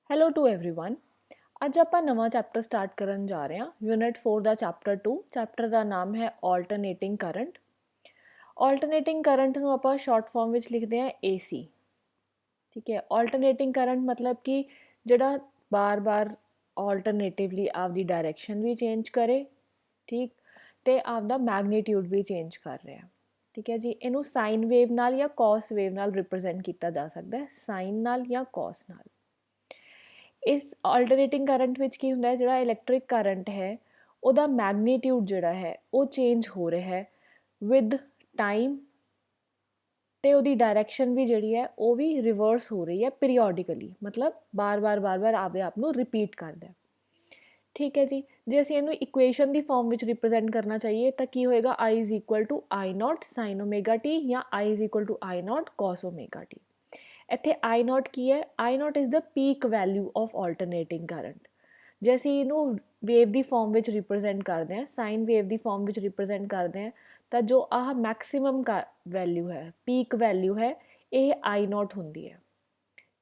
Hello to everyone. ਅੱਜ ਆਪਾਂ ਨਵਾਂ ਚੈਪਟਰ ਸਟਾਰਟ ਕਰਨ ਜਾ ਰਹੇ ਹਾਂ। ਯੂਨਿਟ 4 ਦਾ ਚੈਪਟਰ 2। ਚੈਪਟਰ ਦਾ ਨਾਮ ਹੈ ਆਲਟਰਨੇਟਿੰਗ ਕਰੰਟ। ਆਲਟਰਨੇਟਿੰਗ ਕਰੰਟ ਨੂੰ ਆਪਾਂ ਸ਼ਾਰਟ ਫਾਰਮ ਵਿੱਚ ਲਿਖਦੇ ਹਾਂ AC। ਠੀਕ ਹੈ। ਆਲਟਰਨੇਟਿੰਗ ਕਰੰਟ ਮਤਲਬ ਕਿ ਜਿਹੜਾ ਬਾਰ-ਬਾਰ ਆਲਟਰਨੇਟਿਵਲੀ ਆਪਦੀ ਡਾਇਰੈਕਸ਼ਨ ਵੀ ਚੇਂਜ ਕਰੇ, ਠੀਕ, ਤੇ ਆਪਦਾ ਮੈਗਨੀਟਿਊਡ ਵੀ ਚੇਂਜ ਕਰ ਰਿਹਾ। ਠੀਕ ਹੈ ਜੀ। ਇਹਨੂੰ ਸਾਈਨ ਵੇਵ ਨਾਲ ਜਾਂ ਕੌਸ ਵੇਵ ਨਾਲ ਰਿਪਰੈਜ਼ੈਂਟ ਕੀਤਾ ਜਾ ਸਕਦਾ ਹੈ, ਸਾਈਨ ਨਾਲ ਜਾਂ ਕੌਸ ਨਾਲ। ਇਸ ਆਲਟਰਨੇਟਿੰਗ ਕਰੰਟ ਵਿੱਚ ਕੀ ਹੁੰਦਾ ਹੈ, ਜਿਹੜਾ ਇਲੈਕਟ੍ਰਿਕ ਕਰੰਟ ਹੈ ਉਹਦਾ ਮੈਗਨੀਟਿਊਡ ਜਿਹੜਾ ਹੈ ਉਹ ਚੇਂਜ ਹੋ ਰਿਹਾ ਹੈ ਵਿਦ ਟਾਈਮ, ਤੇ ਉਹਦੀ ਡਾਇਰੈਕਸ਼ਨ ਵੀ ਜਿਹੜੀ ਹੈ ਉਹ ਵੀ ਰਿਵਰਸ ਹੋ ਰਹੀ ਹੈ ਪੀਰੀਓਡਿਕਲੀ, ਮਤਲਬ ਬਾਰ-ਬਾਰ ਆਪਦੇ ਆਪ ਨੂੰ ਰਿਪੀਟ ਕਰਦਾ। ਠੀਕ ਹੈ ਜੀ। ਜੇ ਅਸੀਂ ਇਹਨੂੰ ਇਕੁਏਸ਼ਨ ਦੀ ਫਾਰਮ ਵਿੱਚ ਰਿਪਰੈਜ਼ੈਂਟ ਕਰਨਾ ਚਾਹੀਏ ਤਾਂ ਕੀ ਹੋਏਗਾ, I is equal to I nought sine omega T ਜਾਂ I is equal to I nought cos omega T. ਇੱਥੇ I ਨੋਟ ਕੀ ਹੈ? I nought is the peak value of alternating current. ਜੇ ਅਸੀਂ ਇਹਨੂੰ ਵੇਵ ਦੀ ਫਾਰਮ ਵਿੱਚ represent ਕਰਦੇ ਹਾਂ, ਸਾਈਨ ਵੇਵ ਦੀ ਫਾਰਮ ਵਿੱਚ ਰਿਪਰੈਜ਼ੈਂਟ ਕਰਦੇ ਹਾਂ, ਤਾਂ ਜੋ ਆਹ ਮੈਕਸਿਮਮ ਵੈਲਿਊ ਹੈ, ਪੀਕ ਵੈਲਿਊ ਹੈ, ਇਹ I ਨੋਟ ਹੁੰਦੀ ਹੈ।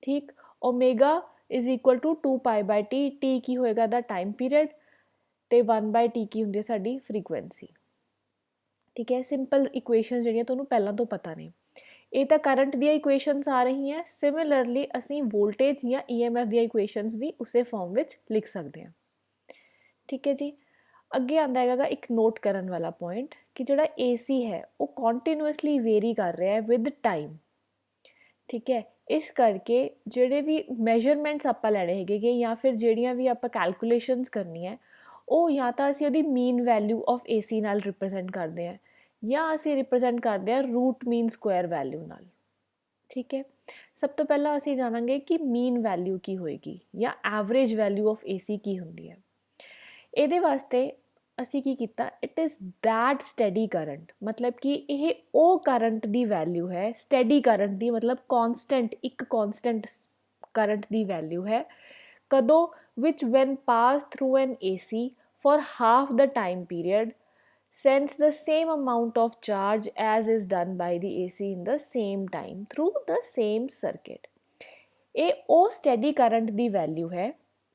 ਠੀਕ। Omega is equal to 2π/t। T ਕੀ ਹੋਏਗਾ ਦਾ ਟਾਈਮ ਪੀਰੀਅਡ, ਤੇ 1/t ਕੀ ਹੁੰਦੀ ਹੈ ਸਾਡੀ ਫਰੀਕੁਐਂਸੀ। ਠੀਕ ਹੈ। ਸਿੰਪਲ ਇਕੁਏਸ਼ਨ ਜਿਹੜੀਆਂ ਤੁਹਾਨੂੰ ਪਹਿਲਾਂ ਤੋਂ ਪਤਾ ਨੇ। ਇਹ ਤਾਂ ਕਰੰਟ ਦੀਆਂ ਇਕੁਏਸ਼ਨਸ ਆ ਰਹੀਆਂ। ਸਿਮਿਲਰਲੀ ਅਸੀਂ ਵੋਲਟੇਜ ਜਾਂ EMF ਦੀਆਂ ਇਕੁਏਸ਼ਨਸ ਵੀ ਉਸੇ ਫਾਰਮ ਵਿੱਚ ਲਿਖ ਸਕਦੇ ਹਾਂ। ਠੀਕ ਹੈ ਜੀ। ਅੱਗੇ ਆਉਂਦਾ ਹੈਗਾ ਇੱਕ ਨੋਟ ਕਰਨ ਵਾਲਾ ਪੁਆਇੰਟ ਕਿ ਜਿਹੜਾ AC ਹੈ ਉਹ ਕੰਟੀਨਿਊਸਲੀ ਵੇਰੀ ਕਰ ਰਿਹਾ ਹੈ ਵਿਦ ਟਾਈਮ। ਠੀਕ ਹੈ। ਇਸ ਕਰਕੇ ਜਿਹੜੇ ਵੀ ਮੈਜ਼ਰਮੈਂਟਸ ਆਪਾਂ ਲੈਣੇ ਹੈਗੇ ਜਾਂ ਫਿਰ ਜਿਹੜੀਆਂ ਵੀ ਆਪਾਂ ਕੈਲਕੂਲੇਸ਼ਨਸ ਕਰਨੀਆਂ, ਉਹ ਜਾਂ ਤਾਂ ਅਸੀਂ ਉਹਦੀ ਮੀਨ ਵੈਲਿਊ ਆਫ AC ਨਾਲ ਰਿਪਰੈਜ਼ੈਂਟ ਕਰਦੇ ਹਾਂ ਜਾਂ ਅਸੀਂ ਰਿਪਰੈਜ਼ੈਂਟ ਕਰਦੇ ਹਾਂ ਰੂਟ ਮੀਨ ਸਕੁਆਇਰ ਵੈਲਿਊ ਨਾਲ। ਠੀਕ ਹੈ। ਸਭ ਤੋਂ ਪਹਿਲਾਂ ਅਸੀਂ ਜਾਣਾਂਗੇ ਕਿ ਮੀਨ ਵੈਲਿਊ ਕੀ ਹੋਏਗੀ ਜਾਂ ਐਵਰੇਜ ਵੈਲਿਊ ਆਫ AC ਕੀ ਹੁੰਦੀ ਹੈ। ਇਹਦੇ ਵਾਸਤੇ ਅਸੀਂ ਕੀ ਕੀਤਾ, ਇਟ ਇਜ਼ ਦੈਟ ਸਟੈਡੀ ਕਰੰਟ, ਮਤਲਬ ਕਿ ਇਹ ਉਹ ਕਰੰਟ ਦੀ ਵੈਲਿਊ ਹੈ, ਸਟੈਡੀ ਕਰੰਟ ਦੀ ਮਤਲਬ ਕੌਨਸਟੈਂਟ, ਇੱਕ ਕੌਨਸਟੈਂਟ ਕਰੰਟ ਦੀ ਵੈਲਿਊ ਹੈ। ਕਦੋਂ? which when pass through an AC for half the time period sends the same amount of charge as is done by the AC in the same time through the same circuit। ਇਹ ਉਹ ਸਟੈਡੀ current ਦੀ value ਹੈ,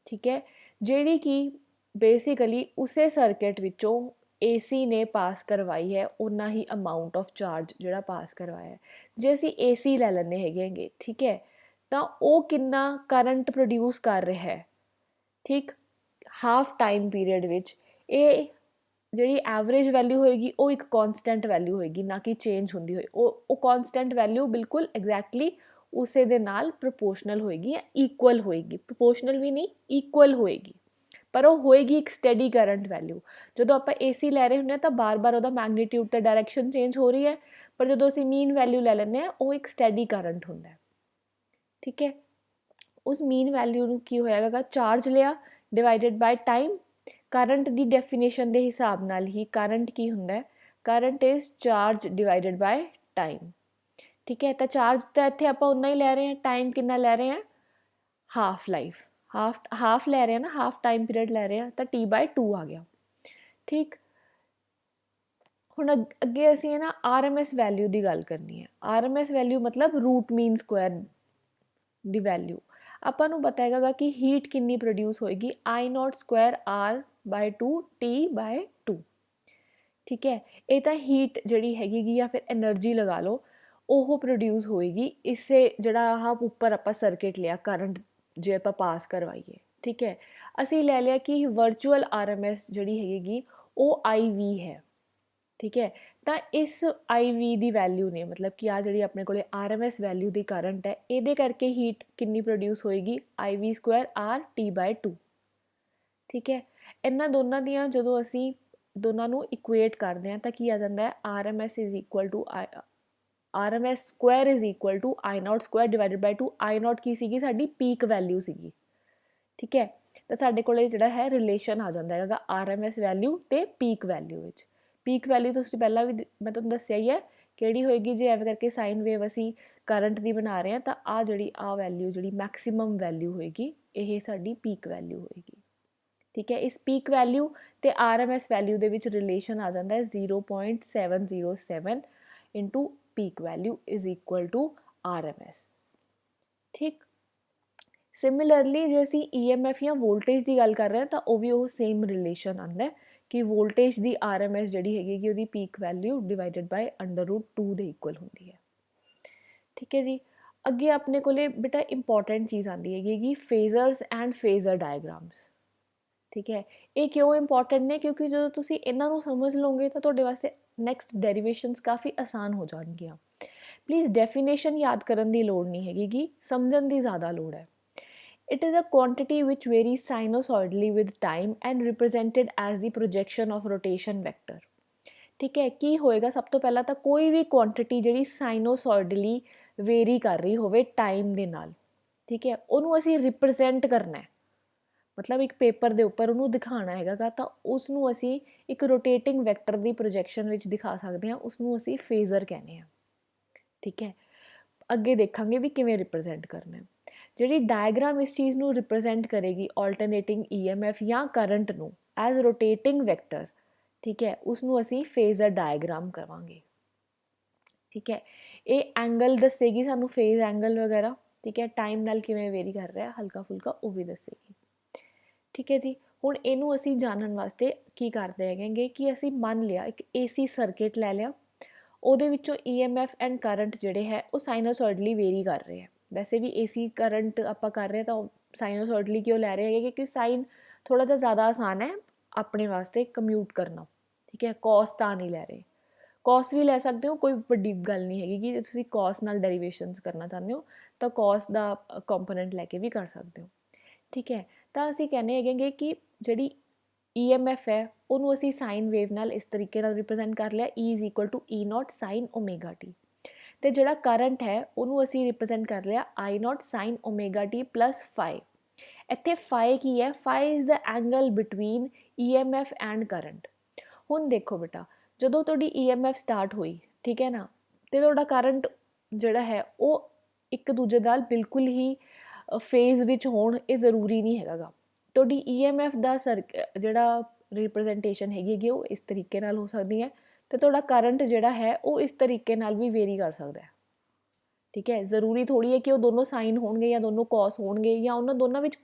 ਠੀਕ ਹੈ, ਜਿਹੜੀ ਕਿ basically ਉਸੇ circuit ਵਿੱਚੋਂ AC ਨੇ ਪਾਸ ਕਰਵਾਈ ਹੈ, ਉਨਾ ਹੀ ਅਮਾਊਂਟ ਆਫ ਚਾਰਜ ਜਿਹੜਾ ਪਾਸ ਕਰਵਾਇਆ ਹੈ। ਜੇ ਅਸੀਂ AC ਲੈ ਲੈਂਦੇ ਹੈਗੇ, ਠੀਕ ਹੈ, ਤਾਂ ਉਹ ਕਿੰਨਾ ਕਰੰਟ ਪ੍ਰੋਡਿਊਸ ਕਰ ਰਿਹਾ ਹੈ, ਠੀਕ, ਹਾਫ ਟਾਈਮ ਪੀਰੀਅਡ ਵਿੱਚ। ਇਹ ਜਿਹੜੀ ਐਵਰੇਜ ਵੈਲਿਊ ਹੋਏਗੀ ਉਹ ਇੱਕ ਕੌਨਸਟੈਂਟ ਵੈਲਿਊ ਹੋਏਗੀ, ਨਾ ਕਿ ਚੇਂਜ ਹੁੰਦੀ ਹੋਏ। ਉਹ ਕੌਨਸਟੈਂਟ ਵੈਲਿਊ ਬਿਲਕੁਲ ਐਗਜ਼ੈਕਟਲੀ ਉਸੇ ਦੇ ਨਾਲ ਪ੍ਰਪੋਰਸ਼ਨਲ ਹੋਏਗੀ ਜਾਂ ਇਕੁਅਲ ਹੋਏਗੀ। ਪ੍ਰਪੋਰਸ਼ਨਲ ਵੀ ਨਹੀਂ, ਇਕੁਅਲ ਹੋਏਗੀ, ਪਰ ਉਹ ਹੋਏਗੀ ਇੱਕ ਸਟੈਡੀ ਕਰੰਟ ਵੈਲਿਊ। ਜਦੋਂ ਆਪਾਂ AC ਲੈ ਰਹੇ ਹੁੰਦੇ ਹਾਂ ਤਾਂ ਬਾਰ-ਬਾਰ ਉਹਦਾ ਮੈਗਨੀਟਿਊਡ ਤੇ ਡਾਇਰੈਕਸ਼ਨ ਚੇਂਜ ਹੋ ਰਹੀ ਹੈ, ਪਰ ਜਦੋਂ ਅਸੀਂ ਮੀਨ ਵੈਲਿਊ ਲੈ ਲੈਂਦੇ ਹਾਂ ਉਹ ਇੱਕ ਸਟੈਡੀ ਕਰੰਟ ਹੁੰਦਾ। ਠੀਕ ਹੈ। ਉਸ ਮੀਨ ਵੈਲਿਊ ਨੂੰ ਕੀ ਹੋਏਗਾ, ਚਾਰਜ ਲਿਆ ਡਿਵਾਈਡਡ ਬਾਈ ਟਾਈਮ। ਕਰੰਟ ਦੀ ਡੈਫੀਨੇਸ਼ਨ ਦੇ ਹਿਸਾਬ ਨਾਲ ਹੀ ਕਰੰਟ ਕੀ ਹੁੰਦਾ ਹੈ, current is charge divided by time. ਠੀਕ ਹੈ। ਤਾਂ ਚਾਰਜ ਤਾਂ ਇੱਥੇ ਆਪਾਂ ਉਨਾ ਹੀ ਲੈ ਰਹੇ ਹਾਂ, ਟਾਈਮ ਕਿੰਨਾ ਲੈ ਰਹੇ ਹਾਂ, ਹਾਫ ਲਾਈਫ, ਹਾਫ ਲੈ ਰਹੇ ਹਾਂ ਨਾ, ਹਾਫ ਟਾਈਮ ਪੀਰੀਅਡ ਲੈ ਰਹੇ ਹਾਂ, ਤਾਂ T/2 ਆ ਗਿਆ। ਠੀਕ। ਹੁਣ ਅੱਗੇ ਅਸੀਂ ਨਾ RMS ਵੈਲਿਊ ਦੀ ਗੱਲ ਕਰਨੀ ਹੈ। RMS ਵੈਲਿਊ ਮਤਲਬ ਰੂਟ ਮੀਨ ਸਕੁਆਇਰ ਦੀ ਵੈਲਿਊ। ਆਪਾਂ ਨੂੰ ਪਤਾ ਹੈਗਾ ਕਿ ਹੀਟ ਕਿੰਨੀ ਪ੍ਰੋਡਿਊਸ ਹੋਏਗੀ, I nought Square R/2 T/2। ਠੀਕ ਹੈ। ਇਹ ਤਾਂ ਹੀਟ ਜਿਹੜੀ ਹੈਗੀ ਜਾਂ ਫਿਰ ਐਨਰਜੀ ਲਗਾ ਲਓ, ਉਹ ਪ੍ਰੋਡਿਊਸ ਹੋਏਗੀ ਇਸੇ ਜਿਹੜਾ ਆਹ ਉੱਪਰ ਆਪਾਂ ਸਰਕਿਟ ਲਿਆ, ਕਰੰਟ ਜੇ ਆਪਾਂ ਪਾਸ ਕਰਵਾਈਏ। ਠੀਕ ਹੈ। ਅਸੀਂ ਲੈ ਲਿਆ ਕਿ ਵਰਚੁਅਲ RMS ਜਿਹੜੀ ਹੈਗੀ ਉਹ IV ਹੈ। ਠੀਕ ਹੈ। ਤਾਂ ਇਸ IV ਦੀ ਵੈਲਿਊ ਨੇ, ਮਤਲਬ ਕਿ ਆ ਜਿਹੜੀ ਆਪਣੇ ਕੋਲੇ RMS ਵੈਲਿਊ ਦੀ ਕਰੰਟ ਹੈ, ਇਹਦੇ ਕਰਕੇ ਹੀਟ ਕਿੰਨੀ ਪ੍ਰੋਡਿਊਸ ਹੋਏਗੀ, IV ਸਕੁਆਇਰ R T/2। ਠੀਕ ਹੈ। ਇਹਨਾਂ ਦੋਨਾਂ ਦੀਆਂ ਜਦੋਂ ਅਸੀਂ ਦੋਨਾਂ ਨੂੰ ਇਕੁਏਟ ਕਰਦੇ ਹਾਂ ਤਾਂ ਕੀ ਆ ਜਾਂਦਾ ਹੈ, RMS square is equal to I nought square divided by 2। I nought ਕੀ ਸੀਗੀ, ਸਾਡੀ ਪੀਕ ਵੈਲਿਊ ਸੀਗੀ। ਠੀਕ ਹੈ। ਤਾਂ ਸਾਡੇ ਕੋਲ ਜਿਹੜਾ ਹੈ ਰਿਲੇਸ਼ਨ ਆ ਜਾਂਦਾ ਹੈਗਾ RMS ਵੈਲਿਊ ਤੇ ਪੀਕ ਵੈਲਿਊ ਵਿੱਚ। ਪੀਕ ਵੈਲਿਊ ਤੁਸੀਂ ਪਹਿਲਾਂ ਵੀ ਮੈਂ ਤੁਹਾਨੂੰ ਦੱਸਿਆ ਹੀ ਹੈ ਕਿਹੜੀ ਹੋਏਗੀ, ਜੇ ਐਵੇਂ ਕਰਕੇ ਸਾਈਨ ਵੇਵ ਅਸੀਂ ਕਰੰਟ ਦੀ ਬਣਾ ਰਹੇ ਹਾਂ ਤਾਂ ਆ ਜਿਹੜੀ ਵੈਲਿਊ ਜਿਹੜੀ ਮੈਕਸਿਮਮ ਵੈਲਿਊ ਹੋਏਗੀ, ਇਹ ਸਾਡੀ ਪੀਕ ਵੈਲਿਊ ਹੋਏਗੀ। ਠੀਕ ਹੈ। ਇਸ ਪੀਕ ਵੈਲਿਊ ਤੇ RMS ਵੈਲਿਊ ਦੇ ਵਿੱਚ ਰਿਲੇਸ਼ਨ ਆ ਜਾਂਦਾ ਹੈ 0.707 into peak value is equal to RMS। ਠੀਕ। ਸਿਮਿਲਰਲੀ ਜੇ ਅਸੀਂ EMF ਜਾਂ ਵੋਲਟੇਜ ਦੀ ਗੱਲ ਕਰ ਰਹੇ ਹਾਂ ਤਾਂ ਉਹ ਵੀ ਉਹ ਸੇਮ ਰਿਲੇਸ਼ਨ ਆਉਂਦਾ ਕਿ ਵੋਲਟੇਜ ਦੀ RMS ਜਿਹੜੀ ਹੈਗੀ ਕਿ ਉਹਦੀ ਪੀਕ ਵੈਲਿਊ ਡਿਵਾਈਡਡ ਬਾਈ √2 ਦੇ ਇਕੁਅਲ ਹੁੰਦੀ ਹੈ। ਠੀਕ ਹੈ ਜੀ। ਅੱਗੇ ਆਪਣੇ ਕੋਲੇ ਬੇਟਾ ਇੰਪੋਰਟੈਂਟ ਚੀਜ਼ ਆਉਂਦੀ ਹੈਗੀ ਕਿ ਫੇਜ਼ਰਸ ਐਂਡ ਫੇਜ਼ਰ ਡਾਇਗਰਾਮਸ। ਠੀਕ ਹੈ, ਇਹ ਕਿਉਂ ਇੰਪੋਰਟੈਂਟ ਨੇ? ਕਿਉਂਕਿ ਜਦੋਂ ਤੁਸੀਂ ਇਹਨਾਂ ਨੂੰ ਸਮਝ ਲਓਗੇ ਤਾਂ ਤੁਹਾਡੇ ਵਾਸਤੇ ਨੈਕਸਟ ਡੈਰੀਵੇਸ਼ਨਸ ਕਾਫੀ ਆਸਾਨ ਹੋ ਜਾਣਗੀਆਂ। ਪਲੀਜ਼ ਡੈਫੀਨੇਸ਼ਨ ਯਾਦ ਕਰਨ ਦੀ ਲੋੜ ਨਹੀਂ ਹੈਗੀ ਕਿ ਸਮਝਣ ਦੀ ਜ਼ਿਆਦਾ ਲੋੜ ਹੈ। It is a quantity which varies sinusoidally with time and represented as the projection of rotation vector। ਠੀਕ ਹੈ, ਕੀ ਹੋਏਗਾ? ਸਭ ਤੋਂ ਪਹਿਲਾਂ ਤਾਂ ਕੋਈ ਵੀ ਕੁਆਂਟਿਟੀ ਜਿਹੜੀ ਸਾਈਨੋਸੋਇਡਲੀ ਵੇਰੀ ਕਰ ਰਹੀ ਹੋਵੇ ਟਾਈਮ ਦੇ ਨਾਲ, ਠੀਕ ਹੈ, ਉਹਨੂੰ ਅਸੀਂ ਰਿਪਰੈਜ਼ੈਂਟ ਕਰਨਾ ਹੈ, ਮਤਲਬ ਇੱਕ ਪੇਪਰ ਦੇ ਉੱਪਰ ਉਹਨੂੰ ਦਿਖਾਉਣਾ ਹੈਗਾ ਤਾਂ ਉਸ ਨੂੰ ਅਸੀਂ ਇੱਕ ਰੋਟੇਟਿੰਗ ਵੈਕਟਰ ਦੀ ਪ੍ਰੋਜੈਕਸ਼ਨ ਵਿੱਚ ਦਿਖਾ ਸਕਦੇ ਹਾਂ, ਉਸ ਨੂੰ ਅਸੀਂ ਫੇਜ਼ਰ ਕਹਿੰਦੇ ਹਾਂ। ਠੀਕ ਹੈ, ਅੱਗੇ ਦੇਖਾਂਗੇ ਵੀ ਕਿਵੇਂ ਰਿਪਰੈਜ਼ੈਂਟ ਕਰਨਾ ਹੈ। ਜਿਹੜੀ ਡਾਇਗਰਾਮ ਇਸ ਚੀਜ਼ ਨੂੰ ਰਿਪਰੈਜ਼ੈਂਟ ਕਰੇਗੀ ਆਲਟਰਨੇਟਿੰਗ EMF ਜਾਂ ਕਰੰਟ ਨੂੰ ਐਜ਼ ਰੋਟੇਟਿੰਗ ਵੈਕਟਰ, ਠੀਕ ਹੈ, ਉਸ ਨੂੰ ਅਸੀਂ ਫੇਜ਼ਰ ਡਾਇਗਰਾਮ ਕਰਾਂਗੇ। ਠੀਕ ਹੈ, ਇਹ ਐਂਗਲ ਦੱਸੇਗੀ ਸਾਨੂੰ, ਫੇਜ਼ ਐਂਗਲ ਵਗੈਰਾ, ਠੀਕ ਹੈ, ਟਾਈਮ ਨਾਲ ਕਿਵੇਂ ਵੇਰੀ ਕਰ ਰਿਹਾ ਹਲਕਾ ਫੁਲਕਾ ਉਹ ਵੀ ਦੱਸੇਗੀ। ਠੀਕ ਹੈ ਜੀ। ਹੁਣ ਇਹਨੂੰ ਅਸੀਂ ਜਾਣਨ ਵਾਸਤੇ ਕੀ ਕਰਦੇ ਹੈਗੇ ਕਿ ਅਸੀਂ ਮੰਨ ਲਿਆ ਇੱਕ AC ਸਰਕਿਟ ਲੈ ਲਿਆ, ਉਹਦੇ ਵਿੱਚੋਂ EMF ਐਂਡ ਕਰੰਟ ਜਿਹੜੇ ਹੈ ਉਹ ਸਾਈਨੋਸੋਇਡਲੀ ਵੇਰੀ ਕਰ ਰਹੇ ਹੈ। ਵੈਸੇ ਵੀ AC ਕਰੰਟ ਆਪਾਂ ਕਰ ਰਹੇ ਤਾਂ ਸਾਈਨੋਸੋਇਡਲੀ ਕਿਉਂ ਲੈ ਰਹੇ ਹੈਗੇ? ਕਿਉਂਕਿ ਸਾਈਨ ਥੋੜ੍ਹਾ ਜਿਹਾ ਜ਼ਿਆਦਾ ਆਸਾਨ ਹੈ ਆਪਣੇ ਵਾਸਤੇ ਕੰਪਿਊਟ ਕਰਨਾ। ਠੀਕ ਹੈ, ਕੌਸ ਤਾਂ ਨਹੀਂ ਲੈ ਰਹੇ, ਕੌਸ ਵੀ ਲੈ ਸਕਦੇ ਹੋ, ਕੋਈ ਵੱਡੀ ਗੱਲ ਨਹੀਂ ਹੈਗੀ ਕਿ ਜੇ ਤੁਸੀਂ ਕੌਸ ਨਾਲ ਡੈਰੀਵੇਸ਼ਨਸ ਕਰਨਾ ਚਾਹੁੰਦੇ ਹੋ ਤਾਂ ਕੌਸ ਦਾ ਕੰਪੋਨੈਂਟ ਲੈ ਕੇ ਵੀ ਕਰ ਸਕਦੇ ਹੋ। ਠੀਕ ਹੈ, ਤਾਂ ਅਸੀਂ ਕਹਿੰਦੇ ਹੈਗੇ ਕਿ ਜਿਹੜੀ EMF ਹੈ ਉਹਨੂੰ ਅਸੀਂ ਸਾਈਨ ਵੇਵ ਨਾਲ ਇਸ ਤਰੀਕੇ ਨਾਲ ਰਿਪਰੈਜ਼ੈਂਟ ਕਰ ਲਿਆ, E = E0 sin ωt। ਅਤੇ ਜਿਹੜਾ ਕਰੰਟ ਹੈ ਉਹਨੂੰ ਅਸੀਂ ਰਿਪਰੈਜ਼ੈਂਟ ਕਰ ਲਿਆ I0 sin ωt + φ। ਇੱਥੇ φ ਕੀ ਹੈ? φ is the angle between EMF and current. ਹੁਣ ਦੇਖੋ ਬੇਟਾ, ਜਦੋਂ ਤੁਹਾਡੀ EMF ਸਟਾਰਟ ਹੋਈ, ਠੀਕ ਹੈ ਨਾ, ਅਤੇ ਤੁਹਾਡਾ ਕਰੰਟ ਜਿਹੜਾ ਹੈ ਉਹ ਇੱਕ ਦੂਜੇ ਨਾਲ ਬਿਲਕੁਲ ਹੀ ਫੇਜ਼ ਵਿੱਚ ਹੋਣ ਇਹ ਜ਼ਰੂਰੀ ਨਹੀਂ ਹੈਗਾ। ਤੁਹਾਡੀ EMF ਦਾ ਜਿਹੜਾ ਰਿਪਰੈਜ਼ੈਂਟੇਸ਼ਨ ਹੈਗੀ ਉਹ ਇਸ ਤਰੀਕੇ ਨਾਲ ਹੋ ਸਕਦੀ ਹੈ ਅਤੇ ਤੁਹਾਡਾ ਕਰੰਟ ਜਿਹੜਾ ਹੈ ਉਹ ਇਸ ਤਰੀਕੇ ਨਾਲ ਵੀ ਵੇਰੀ ਕਰ ਸਕਦਾ ਹੈ। ਠੀਕ ਹੈ, ਜ਼ਰੂਰੀ ਥੋੜ੍ਹੀ ਹੈ ਕਿ ਉਹ ਦੋਨੋਂ ਸਾਈਨ ਹੋਣਗੇ ਜਾਂ ਦੋਨੋਂ ਕੌਸ ਹੋਣਗੇ, ਜਾਂ ਉਹਨਾਂ ਦੋਨਾਂ ਵਿੱਚ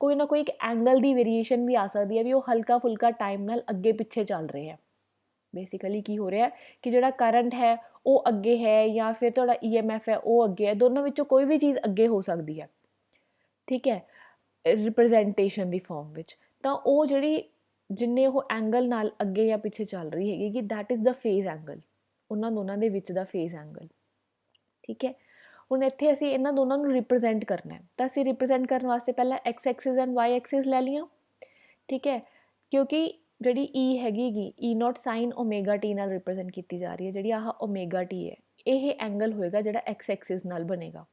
ਕੋਈ ਨਾ ਕੋਈ ਇੱਕ ਐਂਗਲ ਦੀ ਵੇਰੀਏਸ਼ਨ ਵੀ ਆ ਸਕਦੀ ਹੈ ਵੀ ਉਹ ਹਲਕਾ ਫੁਲਕਾ ਟਾਈਮ ਨਾਲ ਅੱਗੇ ਪਿੱਛੇ ਚੱਲ ਰਹੇ ਹੈ। ਬੇਸਿਕਲੀ ਕੀ ਹੋ ਰਿਹਾ ਕਿ ਜਿਹੜਾ ਕਰੰਟ ਹੈ ਉਹ ਅੱਗੇ ਹੈ ਜਾਂ ਫਿਰ ਤੁਹਾਡਾ EMF ਹੈ ਉਹ ਅੱਗੇ ਹੈ, ਦੋਨੋਂ ਵਿੱਚੋਂ ਕੋਈ ਵੀ ਚੀਜ਼ ਅੱਗੇ ਹੋ ਸਕਦੀ ਹੈ। ਠੀਕ ਹੈ, ਰਿਪਰੈਜ਼ੈਂਟੇਸ਼ਨ ਦੀ ਫੋਰਮ ਵਿੱਚ, ਤਾਂ ਉਹ ਜਿਹੜੀ ਜਿੰਨੇ ਉਹ ਐਂਗਲ ਨਾਲ ਅੱਗੇ ਜਾਂ ਪਿੱਛੇ ਚੱਲ ਰਹੀ ਹੈਗੀ ਕਿ that is the phase angle, ਉਹਨਾਂ ਦੋਨਾਂ ਦੇ ਵਿੱਚ ਦਾ ਫੇਜ਼ ਐਂਗਲ। ਠੀਕ ਹੈ, ਹੁਣ ਇੱਥੇ ਅਸੀਂ ਇਹਨਾਂ ਦੋਨਾਂ ਨੂੰ ਰਿਪਰੈਜ਼ੈਂਟ ਕਰਨਾ ਹੈ ਤਾਂ ਅਸੀਂ ਰਿਪਰੈਜ਼ੈਂਟ ਕਰਨ ਵਾਸਤੇ ਪਹਿਲਾਂ X Axis and Y Axis ਲੈ ਲਈਆਂ। ਠੀਕ ਹੈ, ਕਿਉਂਕਿ ਜਿਹੜੀ E ਹੈਗੀ E0 sin ωt ਨਾਲ ਰਿਪਰੈਜ਼ੈਂਟ ਕੀਤੀ ਜਾ ਰਹੀ ਹੈ, ਜਿਹੜੀ ਆਹ ωt ਹੈ ਇਹ ਐਂਗਲ ਹੋਏਗਾ ਜਿਹੜਾ X ਐਕਸਿਸ ਨਾਲ ਬਣੇਗਾ।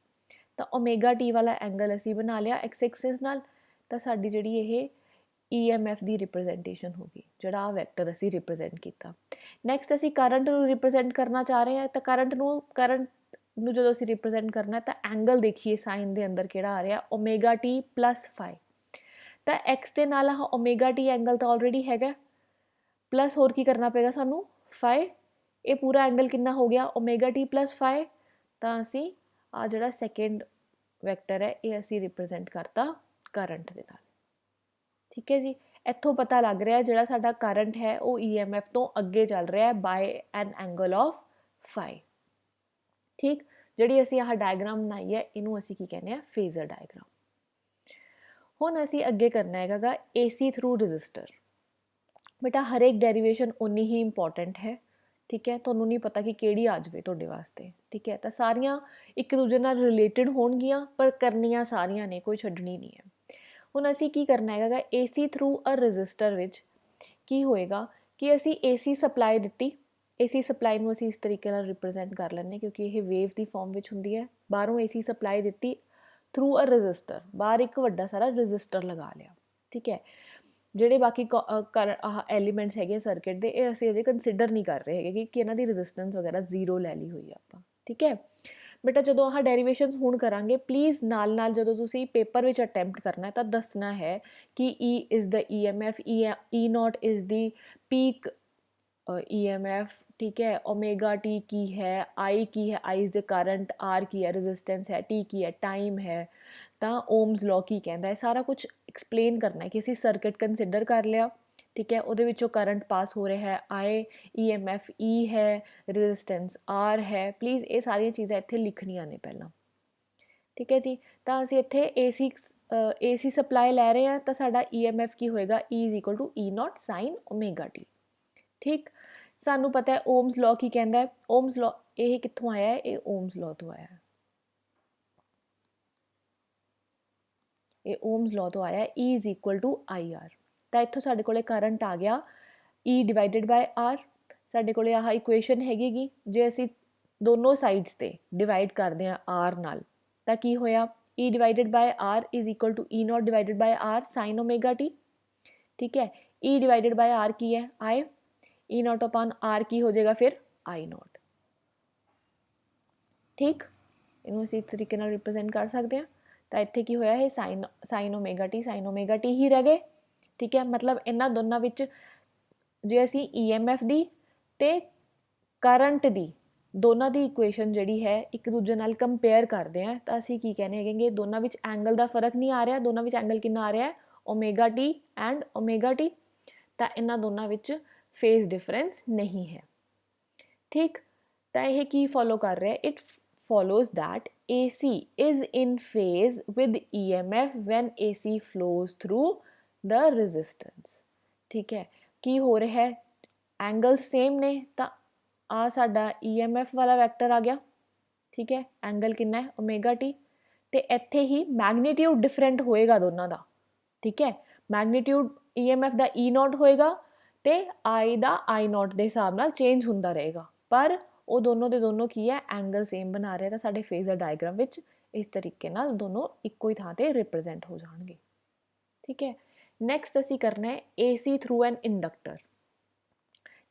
ਤਾਂ ωt ਵਾਲਾ ਐਂਗਲ ਅਸੀਂ ਬਣਾ ਲਿਆ X ਐਕਸਿਸ ਨਾਲ, ਤਾਂ ਸਾਡੀ ਜਿਹੜੀ ਇਹ EMF ਦੀ ਰਿਪਰੈਜ਼ੈਂਟੇਸ਼ਨ ਹੋ ਗਈ, ਜਿਹੜਾ ਆਹ ਵੈਕਟਰ ਅਸੀਂ ਰਿਪਰੈਜ਼ੈਂਟ ਕੀਤਾ। ਨੈਕਸਟ ਅਸੀਂ ਕਰੰਟ ਨੂੰ ਰਿਪਰੈਜ਼ੈਂਟ ਕਰਨਾ ਚਾਹ ਰਹੇ ਹਾਂ, ਤਾਂ ਕਰੰਟ ਨੂੰ ਜਦੋਂ ਅਸੀਂ ਰਿਪਰੈਜ਼ੈਂਟ ਕਰਨਾ ਤਾਂ ਐਂਗਲ ਦੇਖੀਏ ਸਾਈਨ ਦੇ ਅੰਦਰ ਕਿਹੜਾ ਆ ਰਿਹਾ, ωt + φ। ਤਾਂ X ਦੇ ਨਾਲ ਆਹ ωt ਐਂਗਲ ਤਾਂ ਆਲਰੇਡੀ ਹੈਗਾ, ਪਲੱਸ ਹੋਰ ਕੀ ਕਰਨਾ ਪਏਗਾ ਸਾਨੂੰ, φ। ਇਹ ਪੂਰਾ ਐਂਗਲ ਕਿੰਨਾ ਹੋ ਗਿਆ, ωt + φ। ਤਾਂ ਅਸੀਂ ਆਹ ਜਿਹੜਾ ਸੈਕਿੰਡ ਵੈਕਟਰ ਹੈ ਇਹ ਅਸੀਂ ਰਿਪਰੈਜ਼ੈਂਟ ਕਰਤਾ ਕਰੰਟ ਦੇ ਨਾਲ। ਠੀਕ ਹੈ ਜੀ, ਇੱਥੋਂ ਪਤਾ ਲੱਗ ਰਿਹਾ ਜਿਹੜਾ ਸਾਡਾ ਕਰੰਟ ਹੈ ਉਹ EMF ਤੋਂ ਅੱਗੇ ਚੱਲ ਰਿਹਾ ਬਾਏ ਐਨ ਐਂਗਲ ਆਫ φ। ਠੀਕ, ਜਿਹੜੀ ਅਸੀਂ ਆਹ ਡਾਇਗਰਾਮ ਬਣਾਈ ਹੈ ਇਹਨੂੰ ਅਸੀਂ ਕੀ ਕਹਿੰਦੇ ਹਾਂ, ਫੇਜ਼ਰ ਡਾਇਗਰਾਮ। ਹੁਣ ਅਸੀਂ ਅੱਗੇ ਕਰਨਾ ਹੈਗਾ AC ਥਰੂ ਰਜਿਸਟਰ। ਬੇਟਾ ਹਰੇਕ ਡੈਰੀਵੇਸ਼ਨ ਉਨੀ ਹੀ ਇੰਪੋਰਟੈਂਟ ਹੈ। ਠੀਕ ਹੈ, ਤੁਹਾਨੂੰ ਨਹੀਂ ਪਤਾ ਕਿ ਕਿਹੜੀ ਆ ਜਾਵੇ ਤੁਹਾਡੇ ਵਾਸਤੇ। ਠੀਕ ਹੈ, ਤਾਂ ਸਾਰੀਆਂ ਇੱਕ ਦੂਜੇ ਨਾਲ ਰਿਲੇਟਡ ਹੋਣਗੀਆਂ ਪਰ ਕਰਨੀਆਂ ਸਾਰੀਆਂ ਨੇ, ਕੋਈ ਛੱਡਣੀ ਨਹੀਂ ਹੈ। ਹੁਣ ਅਸੀਂ ਕੀ ਕਰਨਾ ਹੈਗਾ AC ਥਰੂ ਅ ਰਜਿਸਟਰ ਵਿੱਚ ਕੀ ਹੋਏਗਾ ਕਿ ਅਸੀਂ AC ਸਪਲਾਈ ਦਿੱਤੀ, AC ਸਪਲਾਈ ਨੂੰ ਅਸੀਂ ਇਸ ਤਰੀਕੇ ਨਾਲ ਰਿਪਰੈਜ਼ੈਂਟ ਕਰ ਲੈਂਦੇ ਕਿਉਂਕਿ ਇਹ ਵੇਵ ਦੀ ਫੋਰਮ ਵਿੱਚ ਹੁੰਦੀ ਹੈ। ਬਾਹਰੋਂ AC ਸਪਲਾਈ ਦਿੱਤੀ ਥਰੂ ਅ ਰਜਿਸਟਰ, ਬਾਹਰ ਇੱਕ ਵੱਡਾ ਸਾਰਾ ਰਜਿਸਟਰ ਲਗਾ ਲਿਆ। ਠੀਕ ਹੈ, ਜਿਹੜੇ ਬਾਕੀ ਆਹ ਐਲੀਮੈਂਟਸ ਹੈਗੇ ਸਰਕਿਟ ਦੇ ਇਹ ਅਸੀਂ ਅਜੇ ਕੰਸੀਡਰ ਨਹੀਂ ਕਰ ਰਹੇ ਹੈਗੇ ਕਿ ਇਹਨਾਂ ਦੀ ਰੈਜ਼ਿਸਟੈਂਸ ਵਗੈਰਾ 0 ਲੈ ਲਈ ਹੋਈ ਆ ਆਪਾਂ। ਠੀਕ ਹੈ ਬੇਟਾ, ਜਦੋਂ ਆਹ ਡੈਰੀਵੇਸ਼ਨਸ ਹੁਣ ਕਰਾਂਗੇ ਪਲੀਜ਼ ਨਾਲ ਨਾਲ ਜਦੋਂ ਤੁਸੀਂ ਪੇਪਰ ਵਿੱਚ ਅਟੈਂਪਟ ਕਰਨਾ ਤਾਂ ਦੱਸਣਾ ਹੈ ਕਿ E is the EMF, E0 is the peak EMF, ठीक है, ओमेगा टी की है, आई की है, I is the current, are की है रेजिस्टेंस है, टी की है टाइम है, ਤਾਂ ਓਮਸ ਲॉ ਕੀ ਕਹਿੰਦਾ ਹੈ, ਸਾਰਾ ਕੁਝ ਐਕਸਪਲੇਨ ਕਰਨਾ ਹੈ ਕਿ ਅਸੀਂ ਸਰਕਿਟ ਕੰਸੀਡਰ ਕਰ ਲਿਆ, ਠੀਕ ਹੈ, ਉਹਦੇ ਵਿੱਚੋਂ ਕਰੰਟ ਪਾਸ ਹੋ ਰਿਹਾ ਹੈ, ਆਈ EMF E ਹੈ, ਰੈਜ਼ਿਸਟੈਂਸ R ਹੈ, ਪਲੀਜ਼ ਇਹ ਸਾਰੀਆਂ ਚੀਜ਼ਾਂ ਇੱਥੇ ਲਿਖਣੀਆਂ ਨੇ ਪਹਿਲਾਂ, ਠੀਕ ਹੈ ਜੀ। ਤਾਂ ਅਸੀਂ ਇੱਥੇ AC ਸਪਲਾਈ ਲੈ ਰਹੇ ਹਾਂ ਤਾਂ ਸਾਡਾ EMF ਕੀ ਹੋਏਗਾ, E is equal to E0 sine omega t, ਠੀਕ। ਸਾਨੂੰ ਪਤਾ ਹੈ ਓਮਸ ਲॉ ਕੀ ਕਹਿੰਦਾ ਹੈ, ਓਮਸ ਲॉ ਇਹ ਕਿੱਥੋਂ ਆਇਆ ਹੈ, ਇਹ ਓਮਸ ਲॉ ਤੋਂ ਆਇਆ ਹੈ, ਇਹ ਓਮਸ ਲॉ ਤੋਂ ਆਇਆ, E is equal to IR। ਤਾਂ ਇੱਥੋਂ ਸਾਡੇ ਕੋਲੇ ਕਰੰਟ ਆ ਗਿਆ E ਡਿਵਾਈਡਡ ਬਾਈ R, ਸਾਡੇ ਕੋਲੇ ਆਹ ਇਕੁਏਸ਼ਨ ਹੈਗੀ, ਜੇ ਅਸੀਂ ਦੋਨੋਂ ਸਾਈਡਸ ਤੇ ਡਿਵਾਈਡ ਕਰਦੇ ਹਾਂ R ਨਾਲ ਤਾਂ ਕੀ ਹੋਇਆ, E divided by R is equal to E0 divided by R sine omega t, ਠੀਕ ਹੈ। E ਡਿਵਾਈਡਡ ਬਾਈ R ਕੀ ਹੈ, I, E0 ਅਪਨ R ਕੀ ਹੋ ਜਾਏਗਾ ਫਿਰ I0, ਠੀਕ। ਇਹਨੂੰ ਅਸੀਂ ਇਸ ਤਰੀਕੇ ਨਾਲ ਰਿਪਰੈਜ਼ੈਂਟ ਕਰ ਸਕਦੇ ਹਾਂ। ਤਾਂ ਇੱਥੇ ਕੀ ਹੋਇਆ, ਇਹ ਸਾਈਨ ਓਮੇਗਾ ਟੀ ਹੀ ਰਹਿ ਗਏ, ਠੀਕ ਹੈ। ਮਤਲਬ ਇਹਨਾਂ ਦੋਨਾਂ ਵਿੱਚ ਜੇ ਅਸੀਂ EMF ਦੀ ਤੇ ਕਰੰਟ ਦੀ ਦੋਨਾਂ ਦੀ ਇਕੁਏਸ਼ਨ ਜਿਹੜੀ ਹੈ ਇੱਕ ਦੂਜੇ ਨਾਲ ਕੰਪੇਅਰ ਕਰਦੇ ਹਾਂ ਤਾਂ ਅਸੀਂ ਕੀ ਕਹਿੰਦੇ ਹੈਗੇ, ਦੋਨਾਂ ਵਿੱਚ ਐਂਗਲ ਦਾ ਫਰਕ ਨਹੀਂ ਆ ਰਿਹਾ, ਦੋਨਾਂ ਵਿੱਚ ਐਂਗਲ ਕਿੰਨਾ ਆ ਰਿਹਾ ਹੈ, omega T and omega T, ਤਾਂ ਇਹਨਾਂ ਦੋਨਾਂ ਵਿੱਚ ਫੇਜ਼ ਡਿਫਰੈਂਸ ਨਹੀਂ ਹੈ, ਠੀਕ। ਤਾਂ ਇਹ ਕੀ ਫੋਲੋ ਕਰ ਰਿਹਾ, it follows that AC is in phase with EMF when AC flows through the resistance, ठीक है। ਕੀ ਹੋ ਰਿਹਾ ਹੈ, ਐਂਗਲ ਸੇਮ ਨੇ ਤਾਂ ਆ ਸਾਡਾ EMF ਵਾਲਾ ਵੈਕਟਰ ਆ ਗਿਆ, ਠੀਕ ਹੈ। ਐਂਗਲ ਕਿੰਨਾ ਹੈ, ਓਮੇਗਾ ਟੀ, ਤੇ ਇੱਥੇ ਹੀ ਮੈਗਨੀਟਿਊਡ ਡਿਫਰੈਂਟ ਹੋਏਗਾ ਦੋਨਾਂ ਦਾ, ਠੀਕ ਹੈ। ਮੈਗਨੀਟਿਊਡ EMF ਦਾ E0 ਹੋਏਗਾ ਤੇ I ਦਾ I0 ਦੇ ਹਿਸਾਬ ਨਾਲ ਚੇਂਜ ਹੁੰਦਾ ਰਹੇਗਾ, ਪਰ ਉਹ ਦੋਨੋਂ ਦੇ ਦੋਨੋਂ ਕੀ ਹੈ, ਐਂਗਲ ਸੇਮ ਬਣਾ ਰਹੇ ਤਾਂ ਸਾਡੇ ਫੇਜ਼ਰ ਡਾਇਗਰਾਮ ਵਿੱਚ ਇਸ ਤਰੀਕੇ ਨਾਲ ਦੋਨੋਂ ਇੱਕੋ ਹੀ ਥਾਂ ਤੇ ਰਿਪਰੈਜ਼ੈਂਟ ਹੋ ਜਾਣਗੇ, ਠੀਕ ਹੈ। ਨੈਕਸਟ ਅਸੀਂ ਕਰਨਾ ਹੈ AC ਥਰੂ ਐਨ ਇੰਡਕਟਰ,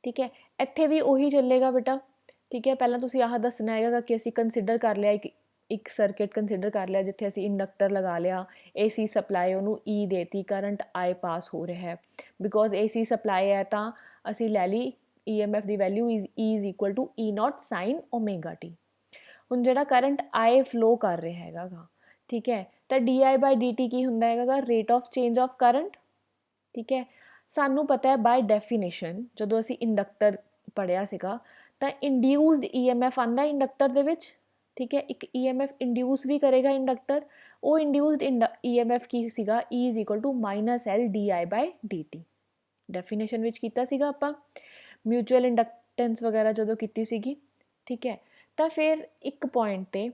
ਠੀਕ ਹੈ। ਇੱਥੇ ਵੀ ਉਹੀ ਚੱਲੇਗਾ ਬੇਟਾ, ਠੀਕ ਹੈ। ਪਹਿਲਾਂ ਤੁਸੀਂ ਆਹ ਦੱਸਣਾ ਹੈਗਾ ਕਿ ਅਸੀਂ ਕੰਸੀਡਰ ਕਰ ਲਿਆ ਇੱਕ ਸਰਕਿਟ ਕੰਸੀਡਰ ਕਰ ਲਿਆ ਜਿੱਥੇ ਅਸੀਂ ਇੰਡਕਟਰ ਲਗਾ ਲਿਆ, AC ਸਪਲਾਈ ਉਹਨੂੰ E ਦੇਤੀ, ਕਰੰਟ I ਪਾਸ ਹੋ ਰਿਹਾ ਹੈ, ਬਿਕੋਜ਼ AC ਸਪਲਾਈ ਹੈ ਤਾਂ ਅਸੀਂ ਲੈ ਲਈ EMF ਦੀ value E is equal to E0 sine omega t. ਹੁਣ ਜਿਹੜਾ ਕਰੰਟ I ਫਲੋ ਕਰ ਰਿਹਾ ਹੈਗਾ ਗਾ, ਠੀਕ ਹੈ, ਤਾਂ di/dt ਕੀ ਹੁੰਦਾ ਹੈਗਾ, rate of change of current, ਠੀਕ ਹੈ। ਸਾਨੂੰ ਪਤਾ ਹੈ ਬਾਈ ਡੈਫੀਨੇਸ਼ਨ ਜਦੋਂ ਅਸੀਂ ਇੰਡਕਟਰ ਪੜ੍ਹਿਆ ਸੀਗਾ ਤਾਂ ਇੰਡਿਊਸਡ EMF ਆਉਂਦਾ ਇੰਡਕਟਰ ਦੇ ਵਿੱਚ, ਠੀਕ ਹੈ। ਇੱਕ EMF ਇੰਡਿਊਸ ਵੀ ਕਰੇਗਾ ਇੰਡਕਟਰ, ਉਹ ਇੰਡਿਊਸਡ EMF ਕੀ ਸੀਗਾ, E is equal to -L di/dt, definition ਵਿੱਚ ਕੀਤਾ ਸੀਗਾ ਆਪਾਂ ਮਿਊਚੁਅਲ ਇੰਡਕਟੈਂਸ ਵਗੈਰਾ ਜਦੋਂ ਕੀਤੀ ਸੀਗੀ, ਠੀਕ ਹੈ। ਤਾਂ ਫਿਰ ਇੱਕ ਪੁਆਇੰਟ 'ਤੇ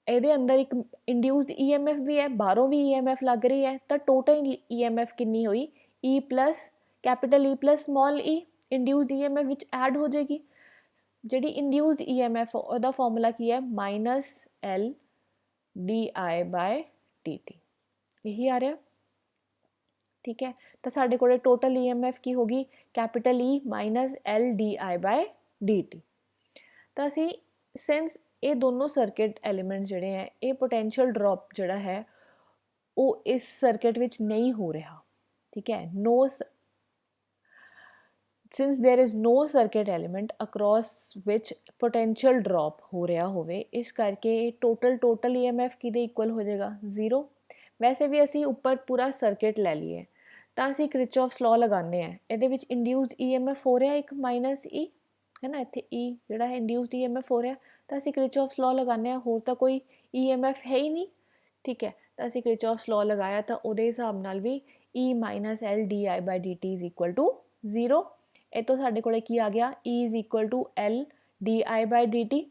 ਇਹਦੇ ਅੰਦਰ ਇੱਕ ਇੰਡਿਊਸਡ EMF ਵੀ ਹੈ, ਬਾਹਰੋਂ ਵੀ EMF ਲੱਗ ਰਹੀ ਹੈ, ਤਾਂ ਟੋਟਲ EMF ਕਿੰਨੀ ਹੋਈ, E plus capital E plus small E induced EMF ਵਿੱਚ ਐਡ ਹੋ ਜਾਏਗੀ। ਜਿਹੜੀ ਇੰਡਿਊਸਡ EMF ਉਹਦਾ ਫਾਰਮੂਲਾ ਕੀ ਹੈ, -L di/dt, ਇਹੀ ਆ ਰਿਹਾ, ਠੀਕ ਹੈ। ਤਾਂ ਸਾਡੇ ਕੋਲ ਟੋਟਲ EMF ਕੀ ਹੋਗੀ, ਕੈਪੀਟਲ E -L di/dt। ਤਾਂ ਅਸੀਂ ਸਿੰਸ ਇਹ ਦੋਨੋਂ ਸਰਕਿਟ ਐਲੀਮੈਂਟ ਜਿਹੜੇ ਹੈ ਇਹ ਪੋਟੈਂਸ਼ੀਅਲ ਡ੍ਰੌਪ ਜਿਹੜਾ ਹੈ ਉਹ ਇਸ ਸਰਕਿਟ ਵਿੱਚ ਨਹੀਂ ਹੋ ਰਿਹਾ, ਠੀਕ ਹੈ। since there is no circuit element across which potential drop ਹੋ ਰਿਹਾ ਹੋਵੇ, ਇਸ ਕਰਕੇ ਟੋਟਲ EMF ਕਿਹਦੇ ਇਕੁਅਲ ਹੋ ਜਾਏਗਾ, 0। ਵੈਸੇ ਵੀ ਅਸੀਂ ਉੱਪਰ ਪੂਰਾ ਸਰਕਿਟ ਲੈ ਲਈਏ ਤਾਂ ਅਸੀਂ ਕਿਰਚੌਫਸ ਲਾਅ ਲਗਾਉਂਦੇ ਹਾਂ, ਇਹਦੇ ਵਿੱਚ ਇੰਡਿਊਸਡ EMF ਹੋ ਰਿਹਾ ਇੱਕ -E ਹੈ ਨਾ, ਇੱਥੇ E ਜਿਹੜਾ ਹੈ ਇੰਡਿਊਸਡ EMF ਹੋ ਰਿਹਾ ਤਾਂ ਅਸੀਂ ਕਿਰਚੌਫਸ ਲਾਅ ਲਗਾਉਂਦੇ ਹਾਂ, ਹੋਰ ਤਾਂ ਕੋਈ EMF ਹੈ ਹੀ ਨਹੀਂ, ਠੀਕ ਹੈ। ਤਾਂ ਅਸੀਂ ਕਿਰਚੌਫਸ ਲਾਅ ਲਗਾਇਆ ਤਾਂ ਉਹਦੇ ਹਿਸਾਬ ਨਾਲ ਵੀ E -L di/dt is equal to 0। ਇਹ ਤੋਂ ਸਾਡੇ ਕੋਲੇ ਕੀ ਆ ਗਿਆ, E is equal to L di/dt,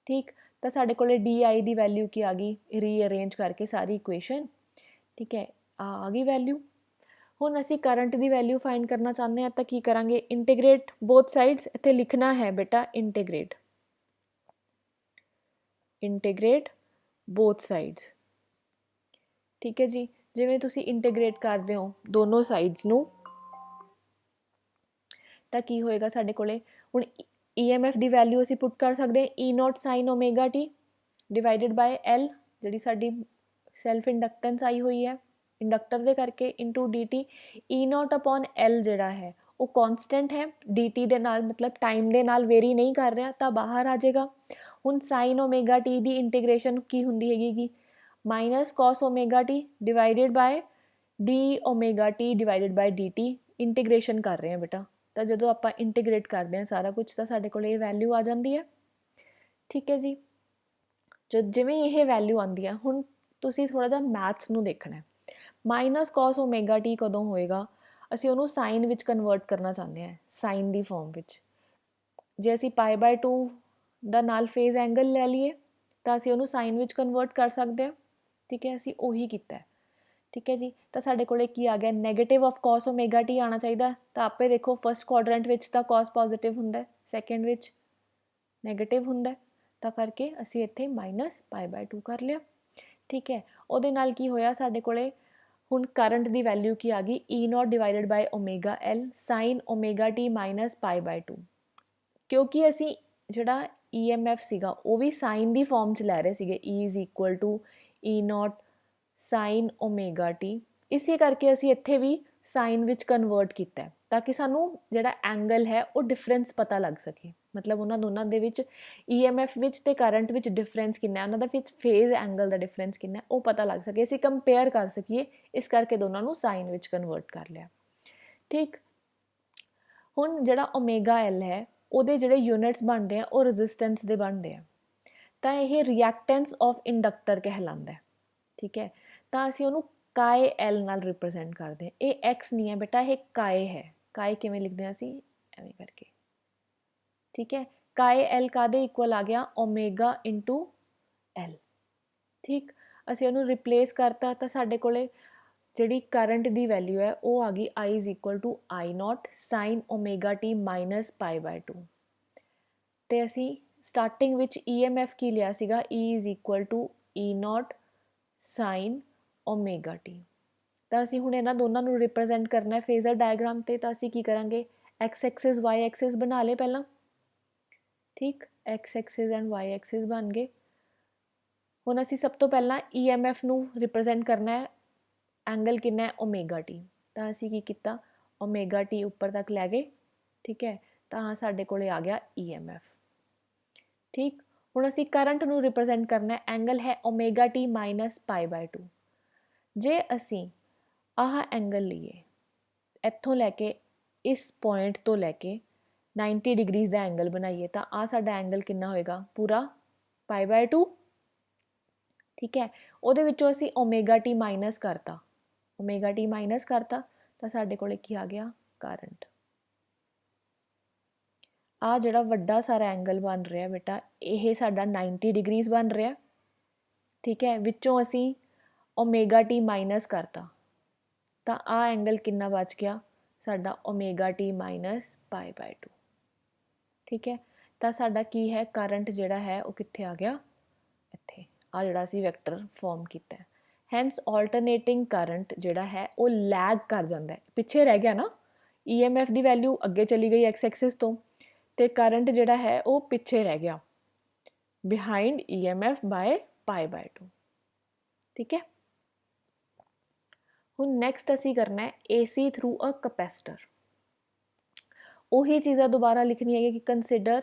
ਠੀਕ। ਤਾਂ ਸਾਡੇ ਕੋਲੇ di ਦੀ ਵੈਲਿਊ ਕੀ ਆ ਗਈ, ਰੀਅਰੇਂਜ ਕਰਕੇ ਸਾਰੀ ਇਕੁਏਸ਼ਨ, ਠੀਕ ਹੈ, ਆ ਗਈ ਵੈਲਿਊ। ਹੁਣ ਅਸੀਂ ਕਰੰਟ ਦੀ ਵੈਲਿਊ ਫਾਈਂਡ ਕਰਨਾ ਚਾਹੁੰਦੇ ਹਾਂ ਤਾਂ ਕੀ ਕਰਾਂਗੇ, ਇੰਟੀਗ੍ਰੇਟ ਬੋਥ ਸਾਈਡਸ, ਇੱਥੇ ਲਿਖਣਾ ਹੈ ਬੇਟਾ ਇੰਟੀਗ੍ਰੇਟ ਬੋਥ ਸਾਈਡਸ, ਠੀਕ ਹੈ ਜੀ। ਜਿਵੇਂ ਤੁਸੀਂ ਇੰਟੀਗ੍ਰੇਟ ਕਰਦੇ ਹੋ ਦੋਨੋਂ ਸਾਈਡਸ ਨੂੰ ਤਾਂ ਕੀ ਹੋਏਗਾ ਸਾਡੇ ਕੋਲੇ, ਹੁਣ EMF ਦੀ ਵੈਲਿਊ ਅਸੀਂ ਪੁੱਟ ਕਰ ਸਕਦੇ ਹਾਂ E0 sine omega t divided by L, ਜਿਹੜੀ ਸਾਡੀ ਸੈਲਫ ਇੰਡਕਟੈਂਸ ਆਈ ਹੋਈ ਹੈ ਇੰਡਕਟਰ ਦੇ ਕਰਕੇ, into dt। E0 upon L ਜਿਹੜਾ ਹੈ ਉਹ ਕੌਨਸਟੈਂਟ ਹੈ, dt ਦੇ ਨਾਲ ਮਤਲਬ ਟਾਈਮ ਦੇ ਨਾਲ ਵੇਰੀ ਨਹੀਂ ਕਰ ਰਿਹਾ ਤਾਂ ਬਾਹਰ ਆ ਜਾਏਗਾ। ਹੁਣ sin ਓਮੇਗਾ t ਦੀ ਇੰਟੀਗ੍ਰੇਸ਼ਨ ਕੀ ਹੁੰਦੀ ਹੈਗੀ minus cos omega t divided ਬਾय d omega t divided ਬਾय dt integration ਕਰ ਰਹੇ ਹਾਂ ਬੇਟਾ। ਤਾਂ ਜਦੋਂ ਆਪਾਂ ਇੰਟੀਗ੍ਰੇਟ ਕਰਦੇ ਹਾਂ ਸਾਰਾ ਕੁਝ ਤਾਂ ਸਾਡੇ ਕੋਲ ਇਹ ਵੈਲਿਊ ਆ ਜਾਂਦੀ ਹੈ। ਠੀਕ ਹੈ ਜੀ, ਜਿਵੇਂ ਇਹ ਵੈਲਿਊ ਆਉਂਦੀ ਹੈ ਹੁਣ ਤੁਸੀਂ ਥੋੜ੍ਹਾ ਜਿਹਾ ਮੈਥਸ ਨੂੰ ਦੇਖਣਾ। ਮਾਈਨਸ cos ਓਮੇਗਾ t ਕਦੋਂ ਹੋਏਗਾ, ਅਸੀਂ ਉਹਨੂੰ ਸਾਈਨ ਵਿੱਚ ਕਨਵਰਟ ਕਰਨਾ ਚਾਹੁੰਦੇ ਹਾਂ, ਸਾਈਨ ਦੀ ਫੋਰਮ ਵਿੱਚ। ਜੇ ਅਸੀਂ π/2 ਦਾ ਨਾਲ ਫੇਜ਼ ਐਂਗਲ ਲੈ ਲਈਏ ਤਾਂ ਅਸੀਂ ਉਹਨੂੰ ਸਾਈਨ ਵਿੱਚ ਕਨਵਰਟ ਕਰ ਸਕਦੇ ਹਾਂ। ਠੀਕ ਹੈ, ਅਸੀਂ ਉਹੀ ਕੀਤਾ। ਠੀਕ ਹੈ ਜੀ, ਤਾਂ ਸਾਡੇ ਕੋਲ ਕੀ ਆ ਗਿਆ, negative of cos omega t ਆਉਣਾ ਚਾਹੀਦਾ। ਤਾਂ ਆਪੇ ਦੇਖੋ ਫਸਟ ਕੁਆਡਰੈਂਟ ਵਿੱਚ ਤਾਂ cos ਪੋਜ਼ੀਟਿਵ ਹੁੰਦਾ, ਸੈਕਿੰਡ ਵਿੱਚ ਨੈਗੇਟਿਵ ਹੁੰਦਾ, ਤਾਂ ਕਰਕੇ ਅਸੀਂ ਇੱਥੇ ਮਾਈਨਸ π/2 ਕਰ ਲਿਆ। ਠੀਕ ਹੈ, ਉਹਦੇ ਨਾਲ ਕੀ ਹੋਇਆ ਸਾਡੇ ਕੋਲੇ ਹੁਣ ਕਰੰਟ ਦੀ ਵੈਲਿਊ ਕੀ ਆ ਗਈ, E0 divided by omega L sine omega t minus π/2। ਕਿਉਂਕਿ ਅਸੀਂ ਜਿਹੜਾ EMF ਸੀਗਾ ਉਹ ਵੀ ਸਾਈਨ ਦੀ ਫੋਰਮ 'ਚ ਲੈ ਰਹੇ ਸੀਗੇ, E is equal to E0 sine omega t, ਇਸੇ ਕਰਕੇ ਅਸੀਂ ਇੱਥੇ ਵੀ ਸਾਈਨ ਵਿੱਚ ਕਨਵਰਟ ਕੀਤਾ ਤਾਂ ਕਿ ਸਾਨੂੰ ਜਿਹੜਾ ਐਂਗਲ ਹੈ ਉਹ ਡਿਫਰੈਂਸ ਪਤਾ ਲੱਗ ਸਕੇ। ਮਤਲਬ ਉਹਨਾਂ ਦੋਨਾਂ ਦੇ ਵਿੱਚ EMF ਵਿੱਚ ਤੇ ਕਰੰਟ ਵਿੱਚ ਡਿਫਰੈਂਸ ਕਿੰਨਾ ਹੈ, ਉਹਨਾਂ ਦਾ ਵਿੱਚ ਫੇਜ਼ ਐਂਗਲ ਦਾ ਡਿਫਰੈਂਸ ਕਿੰਨਾ ਉਹ ਪਤਾ ਲੱਗ ਸਕੇ, ਅਸੀਂ ਕੰਪੇਅਰ ਕਰ ਸਕੀਏ, ਇਸ ਕਰਕੇ ਦੋਨਾਂ ਨੂੰ ਸਾਈਨ ਵਿੱਚ ਕਨਵਰਟ ਕਰ ਲਿਆ। ਠੀਕ, ਹੁਣ ਜਿਹੜਾ ਓਮੇਗਾ L ਹੈ ਉਹਦੇ ਜਿਹੜੇ ਯੂਨਿਟਸ ਬਣਦੇ ਆ ਉਹ ਰੈਜ਼ਿਸਟੈਂਸ ਦੇ ਬਣਦੇ ਆ, ਤਾਂ ਇਹ ਰਿਐਕਟੈਂਸ ਆਫ ਇੰਡਕਟਰ ਕਹਿਲਾਉਂਦਾ। ਠੀਕ ਹੈ, ਤਾਂ ਅਸੀਂ ਉਹਨੂੰ ਕਾਏ L ਨਾਲ ਰਿਪਰੈਜ਼ੈਂਟ ਕਰਦੇ ਹਾਂ। ਇਹ x ਨਹੀਂ ਹੈ ਬੇਟਾ, ਇਹ ਕਾਏ ਹੈ। ਕਾਏ ਕਿਵੇਂ ਲਿਖਦੇ ਹਾਂ ਅਸੀਂ, ਐਵੇਂ ਕਰਕੇ। ਠੀਕ ਹੈ, ਕਾਏ L ਕਾਦੇ ਇਕੁਅਲ ਆ ਗਿਆ, ਓਮੇਗਾ ਇੰਟੂ L। ਠੀਕ, ਅਸੀਂ ਉਹਨੂੰ ਰਿਪਲੇਸ ਕਰਤਾ ਤਾਂ ਸਾਡੇ ਕੋਲੇ ਜਿਹੜੀ ਕਰੰਟ ਦੀ ਵੈਲਿਊ ਹੈ ਉਹ ਆ ਗਈ I is equal to I0 sine omega t minus π/2। ਤੇ ਅਸੀਂ ਸਟਾਰਟਿੰਗ ਵਿੱਚ EMF ਕੀ ਲਿਆ ਸੀਗਾ, E is equal to E0 sine omega t। ਤਾਂ ਅਸੀਂ ਹੁਣ ਇਹਨਾਂ ਦੋਨਾਂ ਨੂੰ ਰਿਪਰੈਜ਼ੈਂਟ ਕਰਨਾ ਹੈ ਫੇਜ਼ਰ ਡਾਇਗਰਾਮ 'ਤੇ, ਤਾਂ ਅਸੀਂ ਕੀ ਕਰਾਂਗੇ, x ਐਕਸਿਸ y ਐਕਸਿਸ ਬਣਾ ਲਏ ਪਹਿਲਾਂ। ਠੀਕ, x Axis and y Axis ਬਣ ਗਏ। ਹੁਣ ਅਸੀਂ ਸਭ ਤੋਂ ਪਹਿਲਾਂ EMF ਨੂੰ ਰਿਪਰੈਜ਼ੈਂਟ ਕਰਨਾ ਹੈ, ਐਂਗਲ ਕਿੰਨਾ ਹੈ, ਓਮੇਗਾ t। ਤਾਂ ਅਸੀਂ ਕੀ ਕੀਤਾ, ਓਮੇਗਾ t ਉੱਪਰ ਤੱਕ ਲੈ ਗਏ। ਠੀਕ ਹੈ, ਤਾਂ ਸਾਡੇ ਕੋਲੇ ਆ ਗਿਆ EMF। ਠੀਕ, ਹੁਣ ਅਸੀਂ ਕਰੰਟ ਨੂੰ ਰਿਪਰੈਜ਼ੈਂਟ ਕਰਨਾ, ਐਂਗਲ ਹੈ ਓਮੇਗਾ t ਮਾਈਨਸ π/2। ਜੇ ਅਸੀਂ ਆਹ ਐਂਗਲ ਲਈਏ ਇੱਥੋਂ ਲੈ ਕੇ ਇਸ ਪੁਆਇੰਟ ਤੋਂ ਲੈ ਕੇ 90 ਡਿਗਰੀਜ਼ ਦਾ ਐਂਗਲ ਬਣਾਈਏ ਤਾਂ ਆਹ ਸਾਡਾ ਐਂਗਲ ਕਿੰਨਾ ਹੋਏਗਾ, ਪੂਰਾ π/2। ਠੀਕ ਹੈ, ਉਹਦੇ ਵਿੱਚੋਂ ਅਸੀਂ ਓਮੇਗਾ t ਮਾਈਨਸ ਕਰਤਾ, ਓਮੇਗਾ t ਮਾਈਨਸ ਕਰਤਾ ਤਾਂ ਸਾਡੇ ਕੋਲੇ ਕੀ ਆ ਗਿਆ, ਕਰੰਟ। ਆ ਜਿਹੜਾ ਵੱਡਾ ਸਾਰਾ ਐਂਗਲ ਬਣ ਰਿਹਾ ਬੇਟਾ ਇਹ ਸਾਡਾ 90 ਡਿਗਰੀਜ਼ ਬਣ ਰਿਹਾ। ਠੀਕ ਹੈ, ਵਿੱਚੋਂ ਅਸੀਂ ਓਮੇਗਾ t ਮਾਈਨਸ ਕਰਤਾ ਤਾਂ ਆ ਐਂਗਲ ਕਿੰਨਾ ਬਚ ਗਿਆ ਸਾਡਾ, ਓਮੇਗਾ t ਮਾਈਨਸ π/2। ਠੀਕ ਹੈ, ਤਾਂ ਸਾਡਾ ਕੀ ਹੈ, ਕਰੰਟ ਜਿਹੜਾ ਹੈ ਉਹ ਕਿੱਥੇ ਆ ਗਿਆ, ਇੱਥੇ। ਆ ਜਿਹੜਾ ਅਸੀਂ ਵੈਕਟਰ ਫਾਰਮ ਕੀਤਾ, ਹੈਂਸ ਆਲਟਰਨੇਟਿੰਗ ਕਰੰਟ ਜਿਹੜਾ ਹੈ ਉਹ ਲੈਗ ਕਰ ਜਾਂਦਾ, ਪਿੱਛੇ ਰਹਿ ਗਿਆ ਨਾ। EMF ਦੀ ਵੈਲਿਊ ਅੱਗੇ ਚਲੀ ਗਈ x ਐਕਸਿਸ ਤੋਂ, ਤੇ ਕਰੰਟ ਜਿਹੜਾ ਹੈ ਉਹ ਪਿੱਛੇ ਰਹਿ ਗਿਆ, ਬਿਹਾਈਂਡ EMF ਬਾਏ π/2। ਠੀਕ ਹੈ, ਹੁਣ ਨੈਕਸਟ ਅਸੀਂ ਕਰਨਾ ਹੈ AC ਥਰੂ ਅ ਕਪੈਸਿਟਰ। ਉਹੀ ਚੀਜ਼ਾਂ ਦੁਬਾਰਾ ਲਿਖਣੀ ਹੈਗੀ ਕਿ ਕੰਸੀਡਰ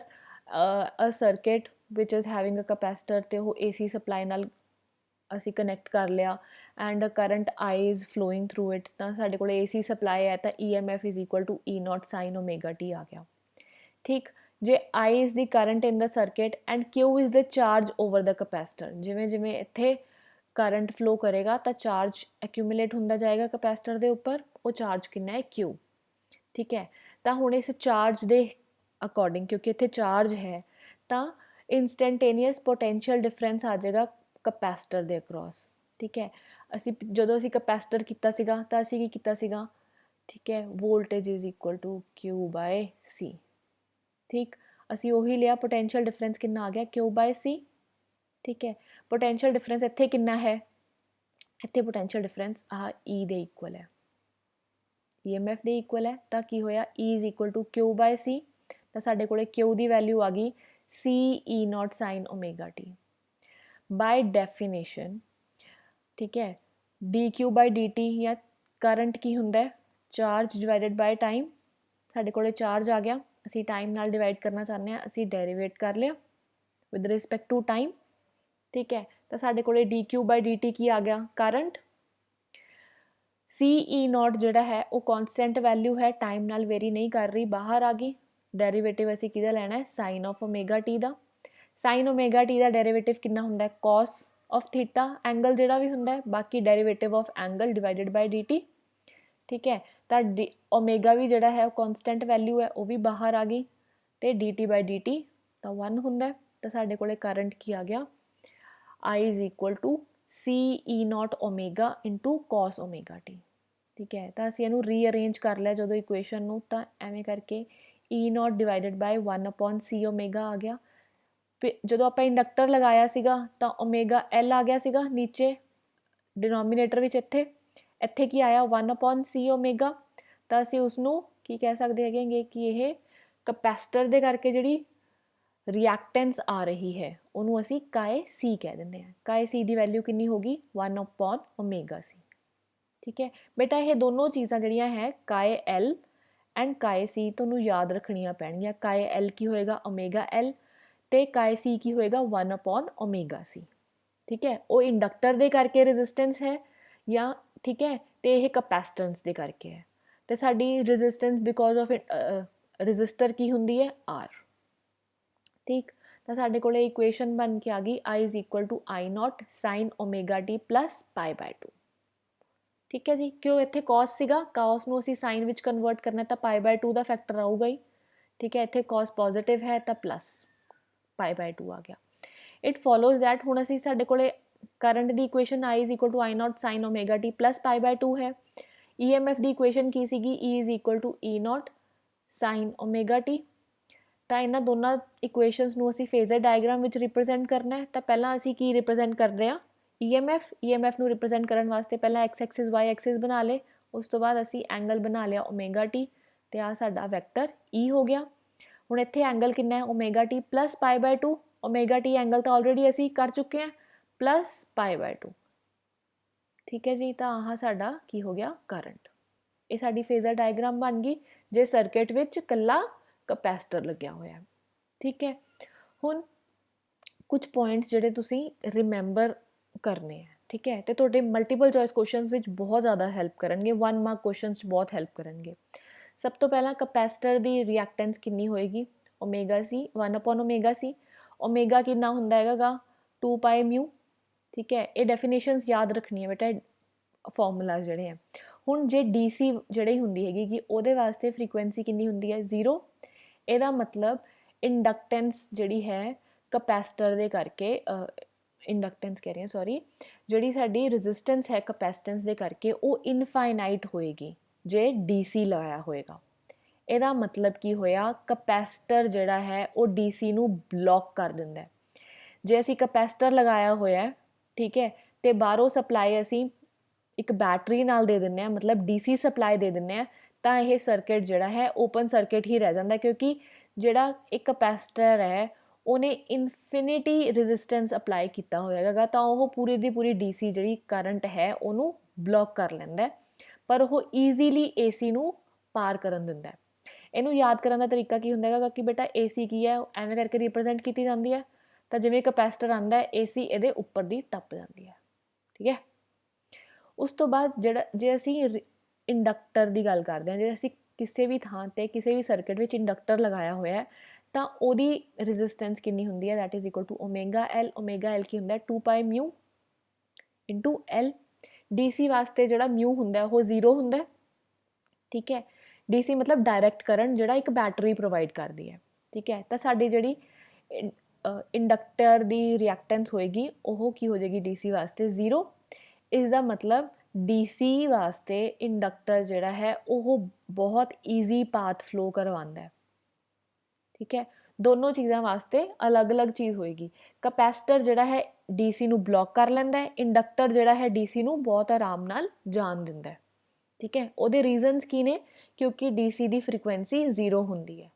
ਅ ਸਰਕਿਟ ਵਿਚ ਇਜ਼ ਹੈਵਿੰਗ ਅ ਕਪੈਸਿਟਰ, ਤੇ ਉਹ AC ਸਪਲਾਈ ਨਾਲ ਅਸੀਂ ਕਨੈਕਟ ਕਰ ਲਿਆ and current I is flowing through it. ਤਾਂ ਸਾਡੇ ਕੋਲ AC ਸਪਲਾਈ ਹੈ ਤਾਂ EMF is equal to E0 sine omega t ਆ ਗਿਆ। ਠੀਕ, ਜੇ I is the current in the circuit and Q is the charge over the capacitor, ਜਿਵੇਂ ਜਿਵੇਂ ਇੱਥੇ ਕਰੰਟ ਫਲੋ ਕਰੇਗਾ ਤਾਂ ਚਾਰਜ ਐਕਿਊਮੂਲੇਟ ਹੁੰਦਾ ਜਾਏਗਾ ਕਪੈਸਿਟਰ ਦੇ ਉੱਪਰ, ਉਹ ਚਾਰਜ ਕਿੰਨਾ ਹੈ, Q। ਠੀਕ ਹੈ, ਤਾਂ ਹੁਣ ਇਸ ਚਾਰਜ ਦੇ ਅਕੋਰਡਿੰਗ, ਕਿਉਂਕਿ ਇੱਥੇ ਚਾਰਜ ਹੈ ਤਾਂ ਇੰਸਟੈਂਟੇਨੀਅਸ ਪੋਟੈਂਸ਼ੀਅਲ ਡਿਫਰੈਂਸ ਆ ਜਾਏਗਾ ਕਪੈਸਿਟਰ ਦੇ ਅਕਰੋਸ। ਠੀਕ ਹੈ, ਜਦੋਂ ਅਸੀਂ ਕਪੈਸਿਟਰ ਕੀਤਾ ਸੀਗਾ ਤਾਂ ਅਸੀਂ ਕੀ ਕੀਤਾ ਸੀਗਾ, ਠੀਕ ਹੈ, voltage is equal to Q/C। ਠੀਕ, ਅਸੀਂ ਉਹੀ ਲਿਆ, ਪੋਟੈਂਸ਼ੀਅਲ ਡਿਫਰੈਂਸ ਕਿੰਨਾ ਆ ਗਿਆ, Q/C। ਠੀਕ ਹੈ, ਪੋਟੈਂਸ਼ੀਅਲ ਡਿਫਰੈਂਸ ਇੱਥੇ ਕਿੰਨਾ ਹੈ, ਇੱਥੇ ਪੋਟੈਂਸ਼ੀਅਲ ਡਿਫਰੈਂਸ ਆਹ E ਦੇ ਇਕੁਅਲ ਹੈ, EMF ਦੇ ਇਕੁਅਲ ਹੈ। ਤਾਂ ਕੀ ਹੋਇਆ, E is equal to Q/C। ਤਾਂ ਸਾਡੇ ਕੋਲੇ Q ਦੀ ਵੈਲਿਊ ਆ ਗਈ CE0 ਸਾਈਨ ਓਮੇਗਾ t ਬਾਈ ਡੈਫੀਨੇਸ਼ਨ। ਠੀਕ ਹੈ, dQ/dt ਜਾਂ ਕਰੰਟ ਕੀ ਹੁੰਦਾ ਹੈ, ਚਾਰਜ ਡਿਵਾਈਡਡ ਬਾਈ ਟਾਈਮ। ਸਾਡੇ ਕੋਲੇ ਚਾਰਜ आ गया, ਅਸੀਂ टाइम नाल डिवाइड करना चाहते हैं, ਅਸੀਂ डेरीवेट कर लिया विद रिस्पैक्ट टू टाइम। ठीक है, तो साढ़े कोले dq/dt की आ गया करंट। CE0 जोड़ा है वो कॉन्सटेंट वैल्यू है, टाइम नाल वेरी नहीं कर रही, बाहर आ गई। डेरीवेटिव असी किहदा लैना है, साइन ऑफ ओमेगा टी का। साइन ओमेगा टी का डेरीवेटिव कितना हुंदा है, कॉस ऑफ थीटा एंगल जोड़ा भी हुंदा है, बाकी derivative of angle divided by dt। ठीक है, तो ओमेगा भी जोड़ा है कॉन्सटेंट वैल्यू है, वो भी बाहर आ गई, तो dt/dt तो 1 हुंदा है। तो साडे कोले करंट की आ गया, I is equal to CE0 omega into cos omega t. ठीक है, तो असीं इहनूं रीअरेंज कर लिया जो इक्वेशन नूं, तो एवें करके E0 divided by 1/c omega आ गया। जो आप इंडक्टर लगाया सीगा तो ओमेगा L आ गया सीगा नीचे डिनोमीनेटर विच, इत्थे इत्थे की आया 1/c ओमेगा। तो असीं उसनूं की कह सकते हैं कि यह कैपेसिटर दे करके जिहड़ी रिएक्टेंस आ रही है उन्होंने असी काए सी कह देंगे हैं। काए सी की वैल्यू कितनी होगी, 1/ओमेगा सी। ठीक है बेटा, ये दोनों चीज़ां जड़ियाँ है काए एल एंड काए सी तुहानूं याद रखनियां पैणगियां। काए एल की होएगा ओमेगा एल, तो काए सी की होएगा 1/ओमेगा सी। ठीक है, वो इंडक्टर दे करके रेजिस्टेंस है या ठीक है, तो यह कैपेसिटेंस दे करके है। तो साडी रेजिस्टेंस बिकॉज ऑफ रजिस्टर की हुंदी है आर। ठीक, तो साढ़े को इक्वेशन बन के आ गई I is equal to I0 sine omega T plus π/2। ठीक है जी, क्यों इत्थे कॉस सीगा, कॉस नूं असीं साइन विच कन्वर्ट करना तो π/2 का फैक्टर आऊगा ही। ठीक है, इत्थे कॉस पॉजिटिव है तो प्लस π/2 आ गया। इट फॉलोज दैट हुण असीं साडे कोले करंट दी equation I is equal to I0 sine omega T plus π/2 है। EMF दी इक्वेशन की सीगी, E is equal to E0 sine omega T. तो इन्होंने दोनों इक्वेशनस नूं असीं फेजर डायग्राम में रिप्रजेंट करना है। तो पहला असीं की रिप्रजेंट कर रहे हैं, EMF नूं रिप्रजेंट करने वास्ते पहला एक्स एक्सिस वाई एक्सिस बना ले, उस तो बाद असीं एंगल बना लिया ओमेगा टी, तो आ साडा वैक्टर E हो गया। हुण इत्थे एंगल कितना है, omega T plus π/2। Omega T angle तो ऑलरेडी असीं कर चुके हैं, प्लस π/2। ठीक है जी, तो आह साडा की हो गया करंट। ये साडी फेजर डायग्राम बन गई जे सर्किट विच कल्ला कैपेसिटर लग्या होया। ठीक है, हुण कुछ पॉइंट्स जिहड़े तुसीं रिमेंबर करने हैं। ठीक है, तो तुहाडे मल्टीपल चॉइस क्वेश्चनस विच बहुत ज़्यादा हेल्प करनगे, 1 मार्क क्वेश्चनस बहुत हेल्प करनगे। सब तो पहला कैपेसिटर दी रिएक्टेंस कितनी होएगी, ओमेगा सी 1/ओमेगा सी। ओमेगा कितना हुंदा हैगा 2π म्यू। ठीक है, ये डेफिनेशंस याद रखनी है बेटा, फॉर्मूलाज जिहड़े हैं। हुण जे DC जिहड़ी हुंदी हैगी कि उहदे वास्ते फ्रीकुएंसी कितनी हुंदी है 0। ਇਹਦਾ मतलब इंडक्टेंस जिहड़ी है कैपेसिटर दे करके इंडक्टेंस कह रही हैं सॉरी, जिहड़ी साडी रेजिस्टेंस है कैपेसिटेंस दे करके वो इनफाइनाइट होएगी जे DC लाया होएगा। ਇਹਦਾ मतलब की होया, कैपेसिटर जिहड़ा है वो DC नूं ब्लॉक कर दिंदा है। जे असीं कैपेसिटर लगाया होया ठीक है, तो बाहरों सप्लाई असीं एक बैटरी नाल दे दिंदे आ, मतलब DC सप्लाई दे दिंदे आ, तो यह सर्किट जोड़ा है ओपन सर्किट ही रह जाता है, क्योंकि जोड़ा एक कैपेसिटर है उन्हें इनफिनिटी रेजिस्टेंस अपलाई किया होएगा, तो वह पूरी दी पूरी DC जी करंट है उन्होंने ब्लॉक कर लेंदा है, पर वह ईजीली AC नूं पार करन दिंदा है। इनू याद करने का तरीका की होंदा कि बेटा AC की है एवें करके रिप्रजेंट की जाती है, तो जिवें कैपेसिटर आंदा है AC ये उपर दी टप जाती है। ठीक है, उस तो बाद जिहड़ा जे असीं इंडक्टर की गल करते हैं, जे असीं किसी भी थां ते किसी भी सर्किट में इंडक्टर लगाया होया है तो उहदी रेजिस्टेंस कितनी हुंदी है, that is equal to omega L. Omega L की हुंदा है 2π म्यू इंटू एल। DC वास्ते जिहड़ा म्यू हुंदा है वो 0 हुंदा है। ठीक है, DC मतलब डायरैक्ट करंट जिहड़ा एक बैटरी प्रोवाइड करती है। ठीक है, तो साडी जिहड़ी इंडक्टर की रिएक्टेंस होएगी वो की हो जाएगी DC वास्ते 0। इसका मतलब DC वास्ते इंडक्टर जिहड़ा है वह बहुत ईजी पाथ फ्लो करवांदा है। ठीक है, दोनों चीज़ों वास्ते अलग अलग चीज़ होएगी। कैपेसिटर जिहड़ा है DC नूं ब्लॉक कर लैंदा है, इंडक्टर जिहड़ा है DC नूं बहुत आराम नाल जान दिंदा है। ठीक है, उहदे रीजनस की ने, क्योंकि DC की फ्रीकुएंसी 0 हुंदी है।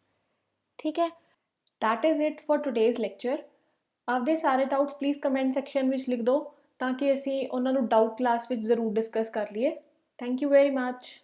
ठीक है, that is it for today's lecture. आपदे सारे डाउट्स प्लीज़ कमेंट सैक्शन में लिख दो ताकि असी उन्होंने डाउट क्लास में जरूर डिस्कस कर लिए। Thank you very much.